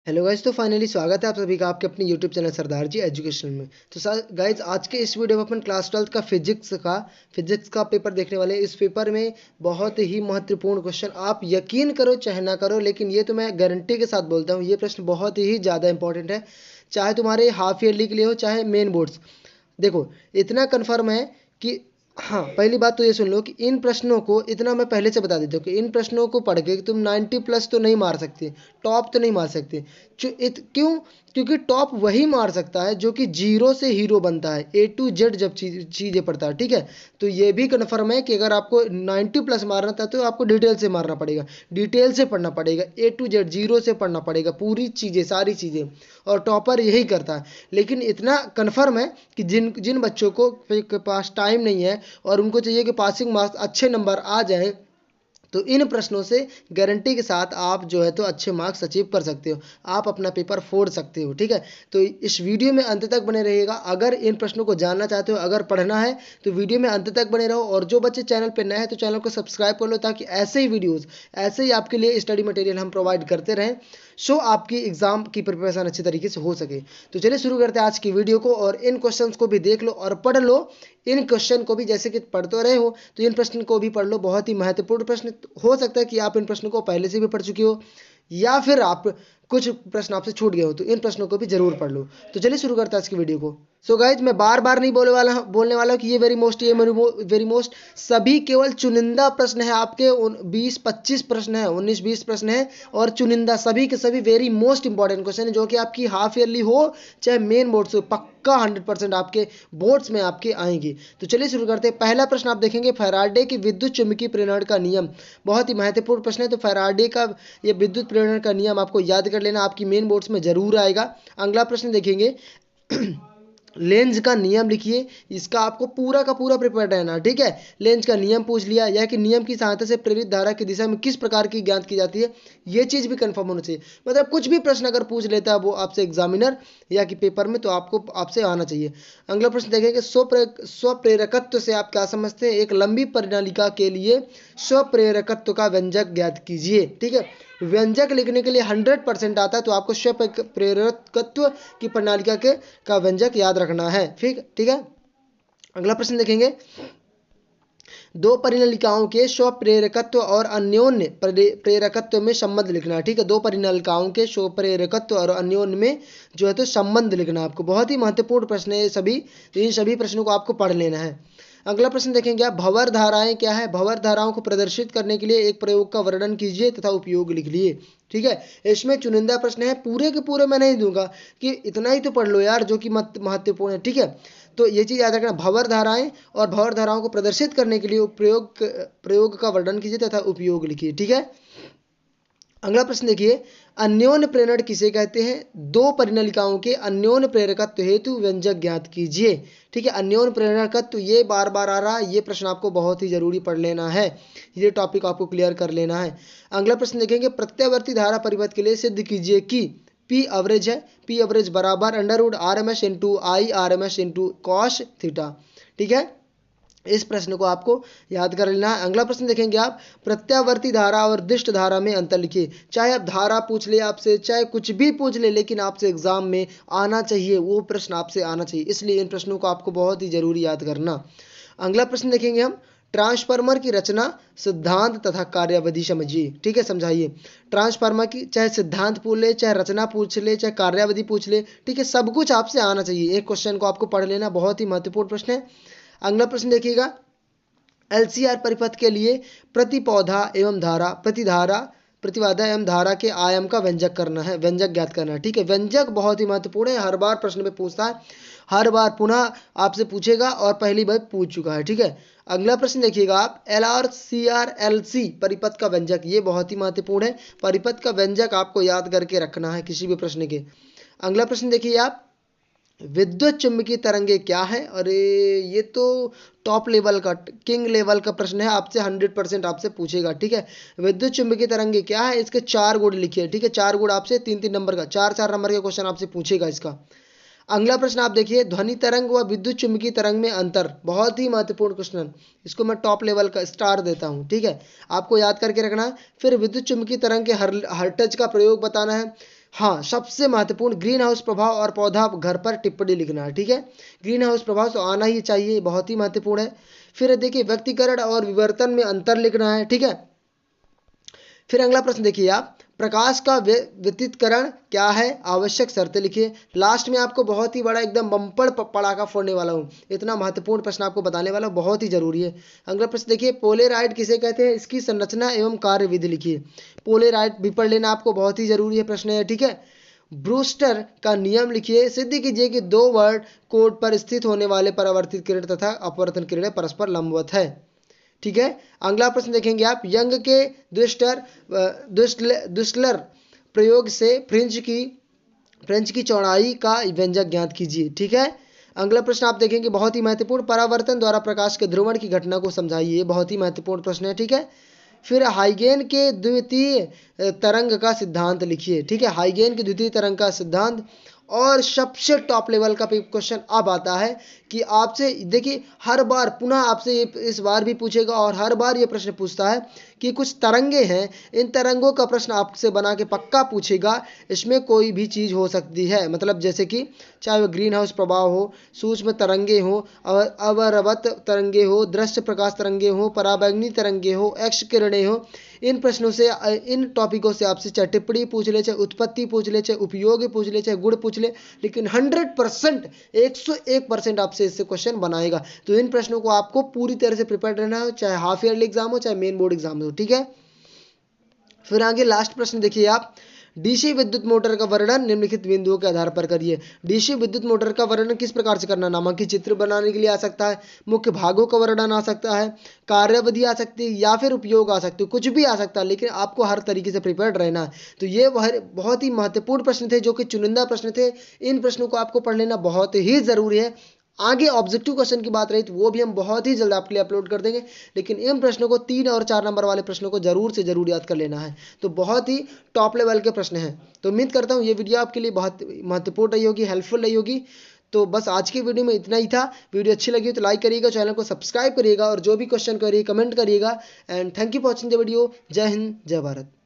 Hello guys, तो finally स्वागत है आप सभी का आपके अपने यूट्यूब चैनल सरदार जी एजुकेशन में। तो गाइज, आज के इस वीडियो में अपन क्लास 12 का फिजिक्स का पेपर देखने वाले हैं। इस पेपर में बहुत ही महत्वपूर्ण क्वेश्चन, आप यकीन करो चाहे ना करो, लेकिन ये तो मैं गारंटी के साथ बोलता हूँ, ये प्रश्न बहुत ही ज़्यादा इंपॉर्टेंट है, चाहे तुम्हारे हाफ ईयरली के लिए हो चाहे मेन बोर्ड्स। देखो, इतना कन्फर्म है कि हाँ, पहली बात तो ये सुन लो कि इन प्रश्नों को, इतना मैं पहले से बता देता हूँ कि इन प्रश्नों को पढ़ के तुम 90 प्लस तो नहीं मार सकते, टॉप तो नहीं मार सकते। क्यों? क्योंकि टॉप वही मार सकता है जो कि जीरो से हीरो बनता है, ए टू जेड जब चीज़ें पढ़ता है, ठीक है। तो ये भी कन्फर्म है कि अगर आपको 90 प्लस मारना था तो आपको डिटेल से मारना पड़ेगा, डिटेल से पढ़ना पड़ेगा, ए टू जेड जीरो से पढ़ना पड़ेगा, पूरी चीज़ें, सारी चीज़ें। और टॉपर यही करता है। लेकिन इतना कन्फर्म है कि जिन जिन बच्चों को के पास टाइम नहीं है और उनको चाहिए कि पासिंग मार्क्स अच्छे नंबर आ जाएं, तो इन प्रश्नों से गारंटी के साथ आप जो है तो अच्छे मार्क्स अचीव कर सकते हो, आप अपना पेपर फोड़ सकते हो, ठीक है। तो इस वीडियो में अंत तक बने रहिएगा। अगर इन प्रश्नों को जानना चाहते हो, अगर पढ़ना है तो वीडियो में अंत तक बने रहो। और जो बच्चे चैनल पर नए हैं तो चैनल को सब्सक्राइब कर लो, ताकि ऐसे ही वीडियोज़, ऐसे ही आपके लिए स्टडी मटेरियल हम प्रोवाइड करते रहें, सो आपकी एग्जाम की प्रिपरेशन अच्छी तरीके से हो सके। तो चलिए शुरू करते हैं आज की वीडियो को, और इन क्वेश्चंस को भी देख लो और पढ़ लो। इन क्वेश्चन को भी, जैसे कि पढ़ तो रहे हो, तो इन प्रश्न को भी पढ़ लो। बहुत ही महत्वपूर्ण प्रश्न हो सकता है कि आप इन प्रश्नों को पहले से भी पढ़ चुके हो, या फिर आप कुछ प्रश्न आपसे छूट गए हो, तो इन प्रश्नों को भी जरूर पढ़ लो। तो चलिए शुरू करते हैं आज की वीडियो को। सो गाइज, मैं बार बार नहीं बोलने वाला हूँ कि ये वेरी मोस्ट, सभी केवल चुनिंदा प्रश्न है आपके। 20-25 प्रश्न है, 19-20 प्रश्न है, और चुनिंदा सभी के सभी वेरी मोस्ट इंपॉर्टेंट क्वेश्चन है, जो कि आपकी हाफ ईयरली हो चाहे मेन बोर्ड्स हो, पक्का 100% आपके बोर्ड्स में आपके आएंगी। तो चलिए शुरू करते हैं। पहला प्रश्न आप देखेंगे, फैराडे की विद्युत चुम्बकीय प्रेरण का नियम। बहुत ही महत्वपूर्ण प्रश्न है। तो फैराडे का ये विद्युत प्रेरण का नियम आपको याद कर लेना, आपकी मेन बोर्ड्स में जरूर आएगा। अगला प्रश्न देखेंगे, लेंज का नियम लिखिए। इसका आपको पूरा का पूरा प्रिपेयर रहना, ठीक है। लेंज का नियम पूछ लिया, यह कि नियम की सहायता से प्रेरित धारा की दिशा में किस प्रकार की ज्ञात की जाती है, ये चीज भी कंफर्म होना चाहिए। मतलब कुछ भी प्रश्न अगर पूछ लेता है वो आपसे एग्जामिनर या कि पेपर में, तो आपको आपसे आना चाहिए। अगला प्रश्न देखेंगे, स्वप्रेरकत्व से आप क्या समझते हैं। एक लंबी परिनालिका के लिए स्वप्रेरकत्व का व्यंजक ज्ञात कीजिए, ठीक है। व्यंजक लिखने के लिए 100% आता है, तो आपको स्वप्रेरकत्व की प्रणालिका के का व्यंजक याद रखना है, ठीक है। अगला प्रश्न देखेंगे, दो परिनालिकाओं के स्वप्रेरकत्व और अन्योन्य प्रेरकत्व में संबंध लिखना, ठीक है। दो परिनालिकाओं के स्वप्रेरकत्व और अन्योन्य में जो है तो संबंध लिखना आपको। बहुत ही महत्वपूर्ण प्रश्न है सभी, इन सभी प्रश्नों को आपको पढ़ लेना है। अगला प्रश्न देखेंगे आप, भंवर धाराएं क्या है। भंवर धाराओं को प्रदर्शित करने के लिए एक प्रयोग का वर्णन कीजिए तथा उपयोग लिख लिए, ठीक है। इसमें चुनिंदा प्रश्न है, पूरे के पूरे मैं नहीं दूंगा कि इतना ही तो पढ़ लो यार, जो कि महत्वपूर्ण है, ठीक है। तो ये चीज याद रखना, भंवर धाराएं और भंवर धाराओं को प्रदर्शित करने के लिए प्रयोग का वर्णन कीजिए तथा उपयोग लिखिए, ठीक है। अगला प्रश्न देखिए, अन्योन्य प्रेरण किसे कहते हैं। दो परिनालिकाओं के अन्योन्य प्रेरकत्व हेतु व्यंजक ज्ञात कीजिए, ठीक है। अन्योन्य प्रेरकत्व ये बार बार आ रहा है, ये प्रश्न आपको बहुत ही जरूरी पढ़ लेना है, ये टॉपिक आपको क्लियर कर लेना है। अगला प्रश्न देखेंगे, प्रत्यावर्ती धारा परिपथ के लिए सिद्ध कीजिए कि पी एवरेज है, पी एवरेज बराबर √RMS into IRMS into cos theta, ठीक है। इस प्रश्न को आपको याद कर लेना है। अगला प्रश्न देखेंगे आप, प्रत्यावर्ती धारा और दिष्ट धारा में अंतर लिखिए। चाहे आप धारा पूछ ले आपसे, चाहे कुछ भी पूछ ले, लेकिन आपसे एग्जाम में आना चाहिए, वो प्रश्न आपसे आना चाहिए, इसलिए इन प्रश्नों को आपको बहुत ही जरूरी याद करना। अगला प्रश्न देखेंगे हम, ट्रांसफार्मर की रचना, सिद्धांत तथा कार्यावधि समझिए, ठीक है, समझाइए। ट्रांसफार्मर की चाहे सिद्धांत पूछ ले, चाहे रचना पूछ ले, चाहे कार्यावधि पूछ ले, ठीक है, सब कुछ आपसे आना चाहिए। एक क्वेश्चन को आपको पढ़ लेना, बहुत ही महत्वपूर्ण प्रश्न है। अगला प्रश्न देखिएगा, LCR परिपथ के लिए प्रतिपौधा एवं धारा, प्रतिबाधा एवं धारा के आयाम का व्यंजक करना है, व्यंजक ज्ञात करना है, ठीक है। व्यंजक बहुत ही महत्वपूर्ण है, हर बार प्रश्न में पूछता है, हर बार पुनः आपसे पूछेगा और पहली बार पूछ चुका है, ठीक है। अगला प्रश्न देखिएगा आप, LRCR LC परिपथ का व्यंजक, ये बहुत ही महत्वपूर्ण है, परिपथ का व्यंजक आपको याद करके रखना है किसी भी प्रश्न के। अगला प्रश्न देखिए आप, विद्युत चुम्बकीय तरंगे क्या है। अरे ये तो टॉप लेवल का, किंग लेवल का प्रश्न है, आपसे 100% आपसे पूछेगा, ठीक है। विद्युत चुम्बकीय तरंगे क्या है, इसके 4 गुण लिखिए, ठीक है। 4 गुण आपसे 3-3 नंबर का, 4-4 नंबर का क्वेश्चन आपसे पूछेगा इसका। अगला प्रश्न आप देखिए, ध्वनि तरंग व विद्युत चुम्बकीय तरंग में अंतर, बहुत ही महत्वपूर्ण क्वेश्चन, इसको मैं टॉप लेवल का स्टार देता हूँ, ठीक है। आपको याद करके रखना है। फिर विद्युत चुम्बकीय तरंग के हर टच का प्रयोग बताना है। हाँ, सबसे महत्वपूर्ण ग्रीन हाउस प्रभाव और पौधा घर पर टिप्पणी लिखना है। ठीक है, ग्रीन हाउस प्रभाव तो आना ही चाहिए, बहुत ही महत्वपूर्ण है। फिर देखिए व्यक्तिकरण और विवर्तन में अंतर लिखना है। ठीक है, फिर अगला प्रश्न देखिए आप, प्रकाश का व्यतितकरण क्या है, आवश्यक शर्तें लिखिए। लास्ट में आपको बहुत ही बड़ा एकदम बम्पर पड़ाका फोड़ने वाला हूँ, इतना महत्वपूर्ण प्रश्न आपको बताने वाला हूं, बहुत ही जरूरी है। अगला प्रश्न देखिए, पोलेराइड किसे कहते हैं, इसकी संरचना एवं कार्यविधि लिखिए। पोलेराइड भी पढ़ लेना आपको, बहुत ही जरूरी है प्रश्न है। ठीक है, ब्रूस्टर का नियम लिखिए। सिद्ध कीजिए कि दो वर्ड कोड पर स्थित होने वाले परावर्तित किरण तथा अपवर्तन किरणें परस्पर लंबवत है। ठीक है, अगला प्रश्न देखेंगे आप, यंग के दुस्लर प्रयोग से फ्रेंच की चौड़ाई का व्यंजक ज्ञात कीजिए। ठीक है, अगला प्रश्न आप देखेंगे बहुत ही महत्वपूर्ण, परावर्तन द्वारा प्रकाश के ध्रुवण की घटना को समझाइए, बहुत ही महत्वपूर्ण प्रश्न है। ठीक है, फिर हाइगेन के द्वितीय तरंग का सिद्धांत लिखिए। ठीक है, हाइगेन के द्वितीय तरंग का सिद्धांत। और सबसे टॉप लेवल का क्वेश्चन अब आता है कि आपसे देखिए हर बार पुनः आपसे ये इस बार भी पूछेगा और हर बार ये प्रश्न पूछता है कि कुछ तरंगे हैं, इन तरंगों का प्रश्न आपसे बना के पक्का पूछेगा। इसमें कोई भी चीज़ हो सकती है, मतलब जैसे कि चाहे वह ग्रीन हाउस प्रभाव हो, सूक्ष्म तरंगे हो, अवरवत तरंगे हो, दृश्य प्रकाश तरंगे हो, पराबैंगनी तरंगे हो, एक्स किरणें हो, इन प्रश्नों से इन टॉपिकों से आपसे चाहे टिप्पणी पूछ ले, चाहे उत्पत्ति पूछ ले, चाहे उपयोग पूछ ले, चाहे गुण पूछ ले, लेकिन 100% 101% आपसे इससे क्वेश्चन बनाएगा। तो इन प्रश्नों को आपको पूरी तरह से प्रिपेयर रहना है, चाहे हाफ ईयरली एग्जाम हो, चाहे मेन बोर्ड एग्जाम हो। ठीक है, फिर आगे लास्ट प्रश्न देखिए आप, डीसी विद्युत मोटर का वर्णन निम्नलिखित बिंदुओं के आधार पर करिए। डीसी विद्युत मोटर का वर्णन किस प्रकार से करना, नामांकित चित्र बनाने के लिए आ सकता है, मुख्य भागों का वर्णन आ सकता है, कार्यावधि आ सकती है, या फिर उपयोग आ सकते, कुछ भी आ सकता है, लेकिन आपको हर तरीके से प्रिपेयर्ड रहना है। तो ये बहुत ही महत्वपूर्ण प्रश्न थे, जो कि चुनिंदा प्रश्न थे। इन प्रश्नों को आपको पढ़ लेना बहुत ही जरूरी है। आगे ऑब्जेक्टिव क्वेश्चन की बात रही तो वो भी हम बहुत ही जल्द आपके लिए अपलोड कर देंगे, लेकिन इन प्रश्नों को 3 और 4 नंबर वाले प्रश्नों को जरूर से जरूर याद कर लेना है। तो बहुत ही टॉप लेवल के प्रश्न हैं। तो उम्मीद करता हूँ ये वीडियो आपके लिए बहुत महत्वपूर्ण रही होगी, हेल्पफुल रही होगी। तो बस आज की वीडियो में इतना ही था। वीडियो अच्छी लगी तो लाइक करिएगा, चैनल को सब्सक्राइब करिएगा, और जो भी क्वेश्चन करिए कमेंट करिएगा। And thank you for watching the video. जय हिंद, जय भारत।